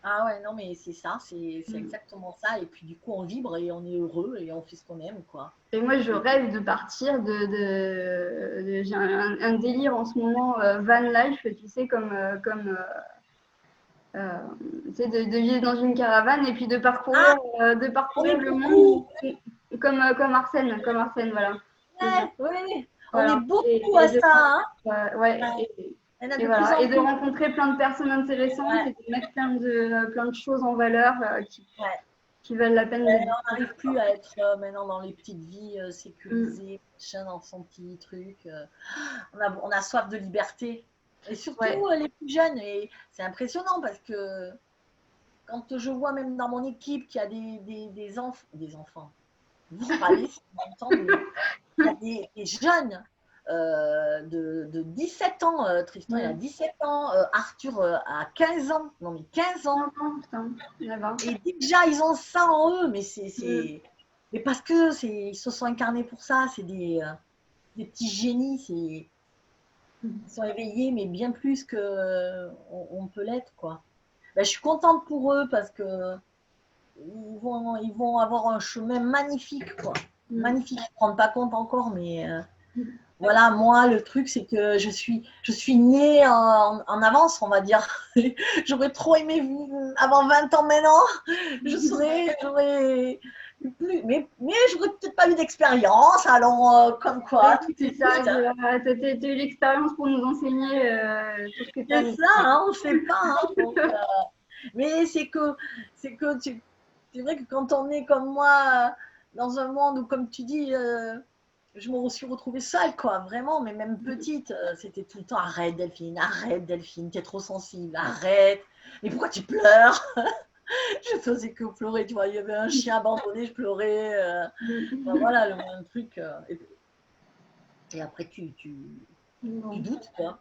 Ah ouais, non, mais c'est ça, c'est Mm. exactement ça. Et puis du coup, on vibre et on est heureux et on fait ce qu'on aime, quoi. Et moi, je Et rêve de partir j'ai un délire en ce moment, van life, tu sais, euh, tu sais, de vivre dans une caravane et puis ah, de on parcourir est le monde beaucoup, Comme Arsène, voilà. C'est ça. ouais, oui, on est Voilà. beaucoup à ça, hein. Ouais, Ouais. Il y en a et de plus voilà. Et en de plus. rencontrer plein de personnes intéressantes Ouais, et de mettre plein de choses en valeur ouais. qui valent la peine Ouais, d'être on n'arrive vécues, plus quoi. à être maintenant dans les petites vies Mm. sécurisées, machin, dans son petit truc. On a soif de liberté. Et Ouais. surtout les plus jeunes. Et c'est impressionnant parce que quand je vois même dans mon équipe qu'il y a des enfants, vous en parlez si vous m'entendez, il y a des jeunes de 17 ans. Tristan, il a 17 ans. Arthur a 15 ans. Non, mais 15 ans. Putain, là-bas. Et déjà, ils ont ça en eux. Mais mais parce que ils se sont incarnés pour ça. C'est des petits génies. Ils sont éveillés, mais bien plus qu'on peut l'être, quoi. Ben, je suis contente pour eux parce que ils vont avoir un chemin magnifique, quoi. Magnifique. Ils ne se rendent pas compte encore, mais voilà, moi, le truc, c'est que je suis née en avance, on va dire. J'aurais trop aimé vivre avant 20 ans maintenant. J'aurais plus, mais j'aurais peut-être pas eu d'expérience, alors comme quoi, tout est ça. Tu as eu l'expérience pour nous enseigner tout ce que tu as c'est ça, hein, on ne sait pas. Hein, donc, mais c'est vrai que quand on est comme moi, dans un monde où, comme tu dis, je me suis retrouvée seule, quoi, vraiment, mais même petite, c'était tout le temps arrête Delphine, t'es trop sensible, arrête, mais pourquoi tu pleures? Je faisais que pleurer, tu vois, il y avait un chien abandonné, je pleurais, enfin, voilà, le même truc. Et après, tu doutes, quoi.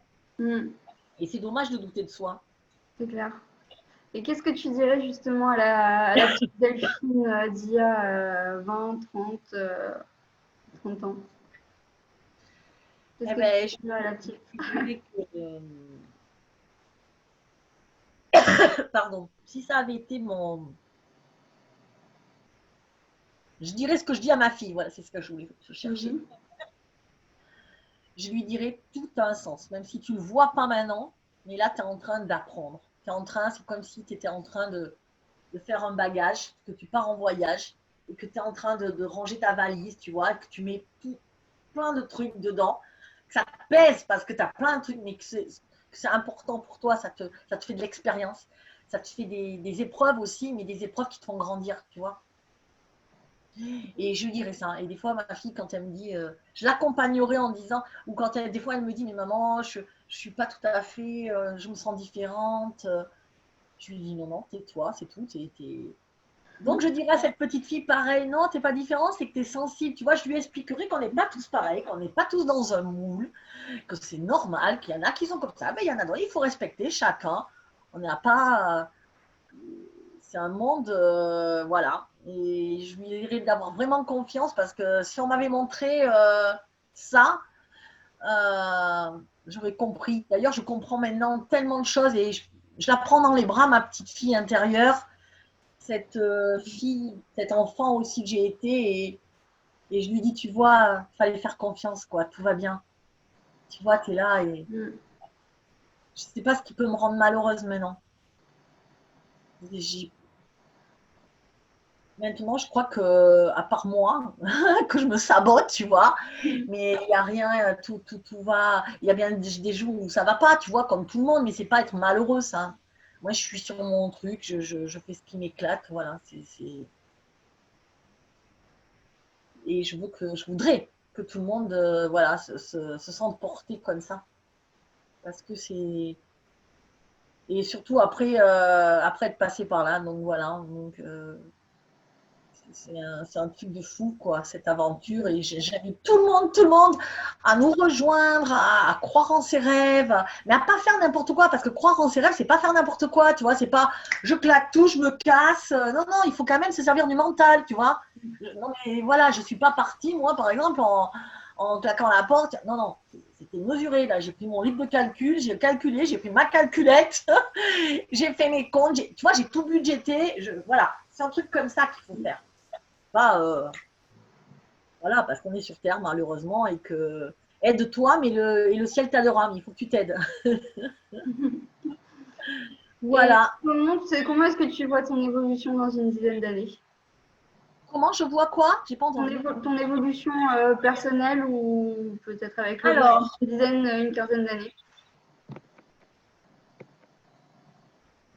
Et c'est dommage de douter de soi. C'est clair. Et qu'est-ce que tu dirais justement à la petite Delphine d'il y a 20, 30, 30 ans? Qu'est-ce que tu dirais à la petite? Pardon, si ça avait été je dirais ce que je dis à ma fille, voilà, c'est ce que je voulais chercher. Je lui dirais tout a un sens, même si tu ne le vois pas maintenant, mais là, tu es en train d'apprendre. C'est comme si tu étais en train de faire un bagage, que tu pars en voyage et que tu es en train de ranger ta valise, tu vois, que tu mets plein de trucs dedans, que ça te pèse parce que tu as plein de trucs, mais que c'est important pour toi, ça te fait de l'expérience, ça te fait des épreuves aussi, mais des épreuves qui te font grandir, tu vois. Et je lui dirais ça. Et des fois, ma fille, quand elle me dit, je l'accompagnerai en disant, ou quand des fois elle me dit, mais maman, je suis pas tout à fait, je me sens différente. Je lui dis, non, non, tais-toi, c'est tout. Donc, je dirais à cette petite fille, pareil, non, t'es pas différente, c'est que tu es sensible. Tu vois, je lui expliquerai qu'on n'est pas tous pareils, qu'on n'est pas tous dans un moule, que c'est normal, qu'il y en a qui sont comme ça, mais il y en a d'autres, il faut respecter chacun. On n'a pas. C'est un monde, voilà. Et je lui dirais d'avoir vraiment confiance parce que si on m'avait montré ça, j'aurais compris. D'ailleurs, je comprends maintenant tellement de choses et je la prends dans les bras, ma petite fille intérieure, cette fille, cet enfant aussi que j'ai été. Et je lui dis, tu vois, il fallait faire confiance, quoi. Tout va bien. Tu vois, tu es là et je ne sais pas ce qui peut me rendre malheureuse maintenant. Maintenant, je crois que, à part moi, que je me sabote, tu vois, mais il n'y a rien, tout va. Il y a bien des jours où ça ne va pas, tu vois, comme tout le monde, mais c'est pas être malheureux, ça. Moi, je suis sur mon truc, je fais ce qui m'éclate, voilà. Et je voudrais que tout le monde, voilà, se sente porté comme ça. Parce que c'est. Et surtout après être passé par là, donc voilà. Donc, c'est un truc de fou, quoi, cette aventure. Et j'invite tout le monde à nous rejoindre, à croire en ses rêves, mais à pas faire n'importe quoi, parce que croire en ses rêves, c'est pas faire n'importe quoi, tu vois, c'est pas je claque tout, je me casse. Non, non, il faut quand même se servir du mental, tu vois. Non, mais voilà, je suis pas partie, moi, par exemple, en claquant la porte. Non, non, c'était mesuré, là. J'ai pris mon livre de calcul, j'ai calculé, j'ai pris ma calculette, j'ai fait mes comptes, tu vois, j'ai tout budgété. Voilà, c'est un truc comme ça qu'il faut faire. Pas, voilà, parce qu'on est sur Terre, malheureusement, et que aide-toi, mais le ciel t'aidera, mais il faut que tu t'aides. Voilà. Comment est-ce que tu vois ton évolution dans une dizaine d'années? Comment je vois quoi? J'ai pas entendu. Ton évolution personnelle ou peut-être avec le Alors, une quinzaine d'années?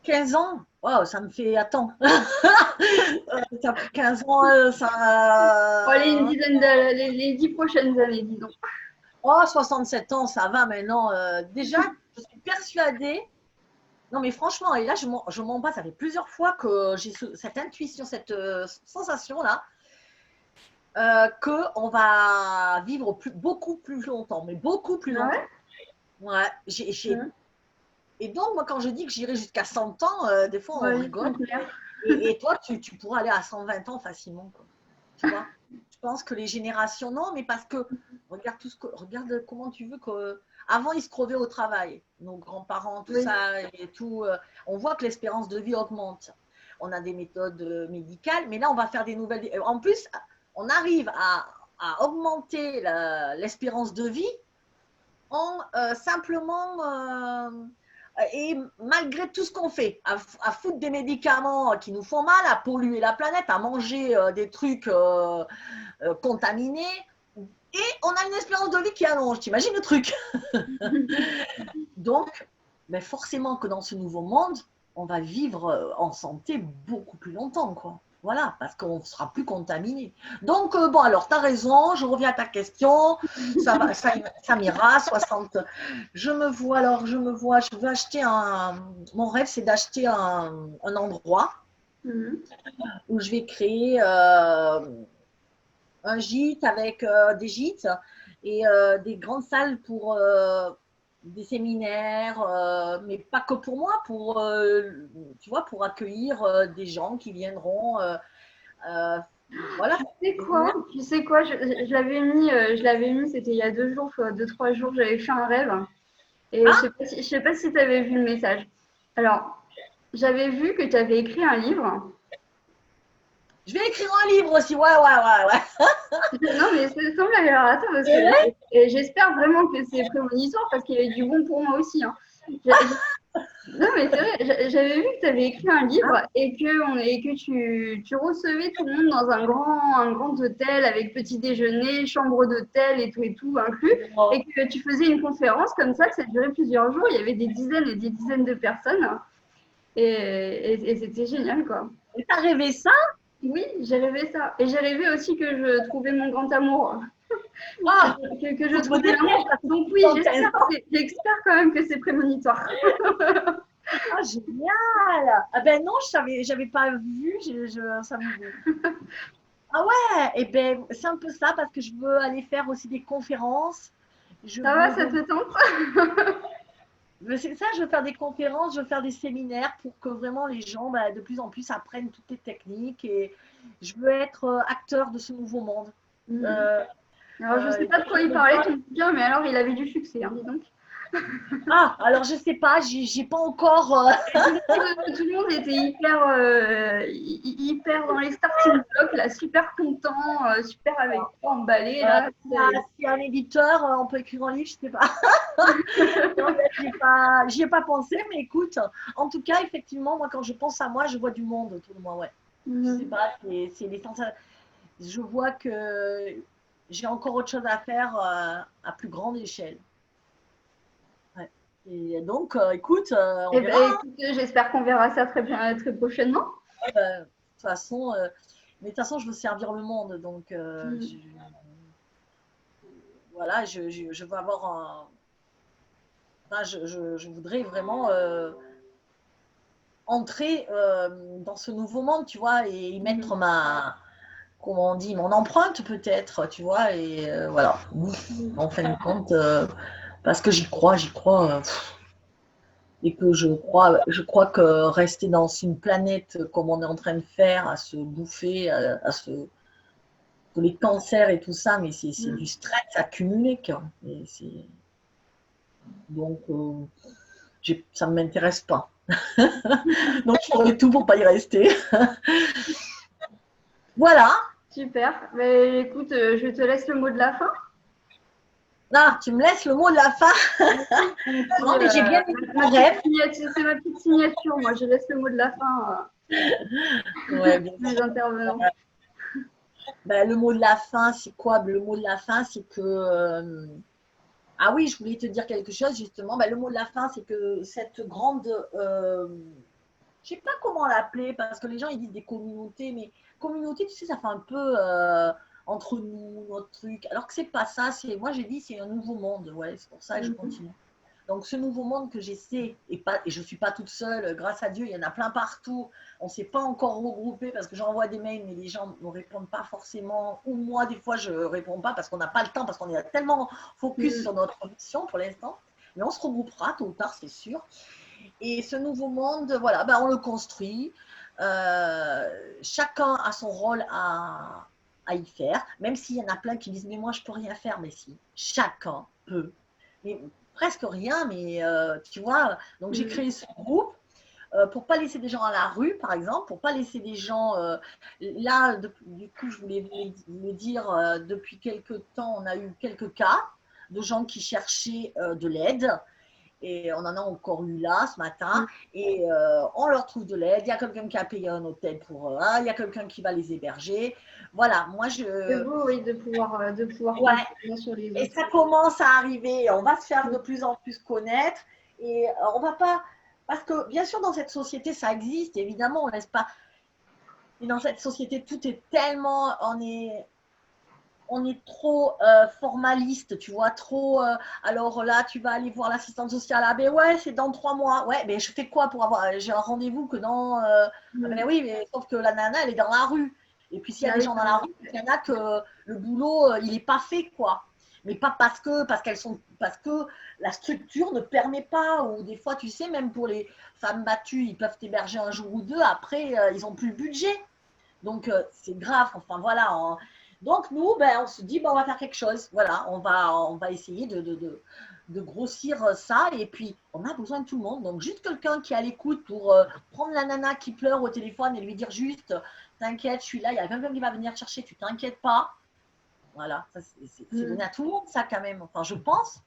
15 ans? Wow, ça me fait. Attends. Ça fait 15 ans, Allez, une dizaine les 10 prochaines années, disons. Oh, 67 ans, ça va maintenant. Déjà, je suis persuadée. Non, mais franchement, et là, je m'en bats. Ça fait plusieurs fois que j'ai cette intuition, cette sensation-là. qu'on va vivre beaucoup plus longtemps, mais beaucoup plus Ah longtemps. ouais? Ouais, Mhm. et donc, moi, quand je dis que j'irai jusqu'à 100 ans, des fois, on Ouais, rigole. c'est clair. Et toi, tu pourras aller à 120 ans facilement, quoi. Tu vois? Je pense que les générations, non, mais parce que regarde comment tu veux que. Avant, ils se crevaient au travail, nos grands-parents, tout Oui. ça et tout. On voit que l'espérance de vie augmente. On a des méthodes médicales, mais là, on va faire des nouvelles. En plus, on arrive à augmenter l'espérance de vie en simplement et malgré tout ce qu'on fait, à foutre des médicaments qui nous font mal, à polluer la planète, à manger des trucs contaminés, et on a une espérance de vie qui allonge. T'imagines le truc? Donc, mais forcément que dans ce nouveau monde, on va vivre en santé beaucoup plus longtemps, quoi. Voilà, parce qu'on ne sera plus contaminé. Donc, bon, alors, tu as raison, je reviens à ta question. Ça m'ira, 60. Je veux acheter un. Mon rêve, c'est d'acheter un endroit Mhm. où je vais créer un gîte avec des gîtes et des grandes salles pour des séminaires, mais pas que pour moi, tu vois, pour accueillir des gens qui viendront. Euh, voilà. Tu sais quoi, je l'avais mis, c'était il y a 2 jours, 2, 3 jours, j'avais fait un rêve. Et Ah, je sais pas si tu avais vu le message. Alors, j'avais vu que tu avais écrit un livre. je vais écrire un livre aussi. Ouais, ouais, ouais, ouais. Non, mais ça semble alors attends, parce que et j'espère vraiment que c'est prémonitoire parce qu'il y avait du bon pour moi aussi, hein. Non, mais c'est vrai, j'avais vu que tu avais écrit un livre et que tu recevais tout le monde dans un grand hôtel avec petit déjeuner, chambre d'hôtel et tout inclus, et que tu faisais une conférence comme ça, que ça durait plusieurs jours. Il y avait des dizaines et des dizaines de personnes et c'était génial, quoi. Et t'as rêvé ça? Oui, j'ai rêvé ça. Et j'ai rêvé aussi que je trouvais mon grand amour, Ah, que je faut que je me trouvais dépêche l'amour. parce que Donc c'est oui, dans 15 ans. j'espère quand même que c'est prémonitoire. Ah, génial. Ah ben non, j'avais pas vu. Ça me. Ah ouais, et ben c'est un peu ça parce que je veux aller faire aussi des conférences. Je Ça va, veux ça donc te tente? c'est ça, je veux faire des conférences, je veux faire des séminaires pour que vraiment les gens bah, de plus en plus apprennent toutes les techniques et je veux être acteur de ce nouveau monde. Mhm. Euh, Alors, je sais pas de je quoi il me parlait, vois. ton bouquin, mais alors il avait du succès, hein, dis donc. Ah, alors je sais pas, j'ai pas encore. Tout le monde était hyper dans les starting blocks, là, super content, super avec toi, emballé, là. Si un éditeur, on peut écrire un livre, je sais pas. En fait, j'y ai pas pensé, mais écoute, en tout cas, effectivement, moi, quand je pense à moi, je vois du monde autour de moi, ouais. Je sais Mhm. pas, c'est les sensations. Je vois que j'ai encore autre chose à faire à plus grande échelle. Ouais. Et donc, écoute, on Eh verra, ben, hein. écoute, j'espère qu'on verra ça très bien, très prochainement. De toute façon, mais de toute façon, je veux servir le monde, donc Mhm. voilà, je veux avoir un. Enfin, je voudrais vraiment entrer dans ce nouveau monde, tu vois, et y Mhm. mettre comment on dit, mon empreinte peut-être, tu vois, et voilà. Mhm. En fin de compte, parce que j'y crois, et que je crois que rester dans une planète comme on est en train de faire, à se bouffer, que les cancers et tout ça, mais c'est du Mhm. stress accumulé, quoi. Donc, ça ne m'intéresse pas. Donc, je ferai tout pour pas y rester. Voilà. Super. Ben, écoute, je te laisse le mot de la fin. Ah, tu me laisses le mot de la fin. Mon Non, petit, mais j'ai bien aimé ma ton petite rêve. signature, c'est ma petite signature. Moi, je laisse le mot de la fin Ouais, bien mes sûr. intervenants. Ben, le mot de la fin, c'est quoi? Le mot de la fin, c'est que. Ah oui, je voulais te dire quelque chose, justement. Ben, le mot de la fin, c'est que cette grande. Je ne sais pas comment l'appeler, parce que les gens, ils disent des communautés, mais communauté, tu sais, ça fait un peu entre nous, notre truc. Alors que c'est pas ça. Moi, j'ai dit, c'est un nouveau monde. Ouais, c'est pour ça que je Mhm. continue. Donc, ce nouveau monde que j'essaie, et je ne suis pas toute seule, grâce à Dieu, il y en a plein partout. On ne s'est pas encore regroupé parce que j'envoie des mails, mais les gens ne répondent pas forcément. Ou moi, des fois, je ne réponds pas parce qu'on n'a pas le temps, parce qu'on est tellement focus sur notre mission pour l'instant. Mais on se regroupera tôt ou tard, c'est sûr. Et ce nouveau monde, voilà, ben, on le construit. Chacun a son rôle à y faire, même s'il y en a plein qui disent mais moi je peux rien faire, mais si, chacun peut. Mais presque rien, mais tu vois, donc j'ai créé ce groupe pour pas laisser des gens à la rue, par exemple, pour pas laisser des gens là, du coup, je voulais le dire, depuis quelques temps, on a eu quelques cas de gens qui cherchaient de l'aide. Et on en a encore eu là ce matin. Et on leur trouve de l'aide. Il y a quelqu'un qui a payé un hôtel pour eux. Il y a quelqu'un qui va les héberger. Voilà, moi je. C'est beau, oui, de pouvoir ouais. sur les autres. Et ça commence à arriver. On va se faire de plus en plus connaître. Et on va pas. Parce que bien sûr, dans cette société, ça existe. Évidemment, on ne laisse pas. Mais dans cette société, tout est tellement. On est trop formaliste, tu vois, trop. Alors là, tu vas aller voir l'assistante sociale. Ah ben ouais, c'est dans 3 mois. Ouais, mais je fais quoi pour avoir. J'ai un rendez-vous que dans. Ah ben oui, mais sauf que la nana, elle est dans la rue. Et puis s'il y a des gens dans la rue, il y en a que le boulot, il n'est pas fait, quoi. Mais pas parce que la structure ne permet pas. Ou des fois, tu sais, même pour les femmes battues, ils peuvent t'héberger un jour ou deux. Après, ils n'ont plus le budget. Donc, c'est grave. Enfin, voilà. Donc, nous, ben, on se dit, ben, on va faire quelque chose. Voilà, on va essayer de grossir ça. Et puis, on a besoin de tout le monde. Donc, juste quelqu'un qui est à l'écoute pour prendre la nana qui pleure au téléphone et lui dire juste, t'inquiète, je suis là, il y a quelqu'un qui va venir chercher, tu t'inquiètes pas. Voilà, c'est donné à tout le monde, ça, quand même. Enfin, je pense.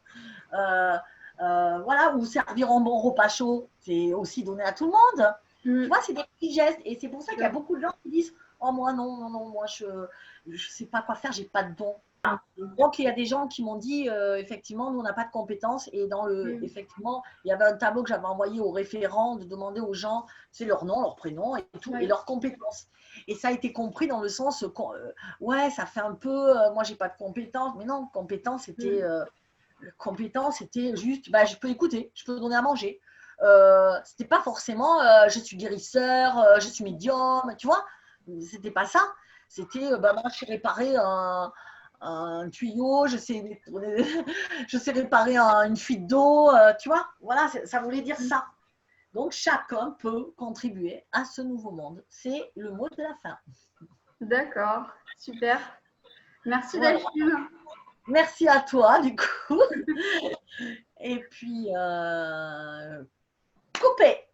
Voilà, ou servir un bon repas chaud, c'est aussi donné à tout le monde. Tu vois, c'est des petits gestes. Et c'est pour ça qu'il y a beaucoup de gens qui disent, oh, moi, non, moi, je ne sais pas quoi faire, j'ai pas de don. Donc, il y a des gens qui m'ont dit, effectivement, nous, on n'a pas de compétences. Et effectivement, il y avait un tableau que j'avais envoyé aux référents de demander aux gens, c'est leur nom, leur prénom et tout, et leurs compétences. Et ça a été compris dans le sens, ouais, ça fait un peu, moi, j'ai pas de compétences. Mais non, compétences, c'était juste, bah, je peux écouter, je peux donner à manger. C'était pas forcément, je suis guérisseur, je suis médium, tu vois. C'était pas ça. C'était, bah, moi, je sais réparer un tuyau, je sais réparer une fuite d'eau, tu vois. Voilà, ça voulait dire ça. Donc, chacun peut contribuer à ce nouveau monde. C'est le mot de la fin. D'accord, super. Merci Delphine. Merci à toi, du coup. Et puis, coupé.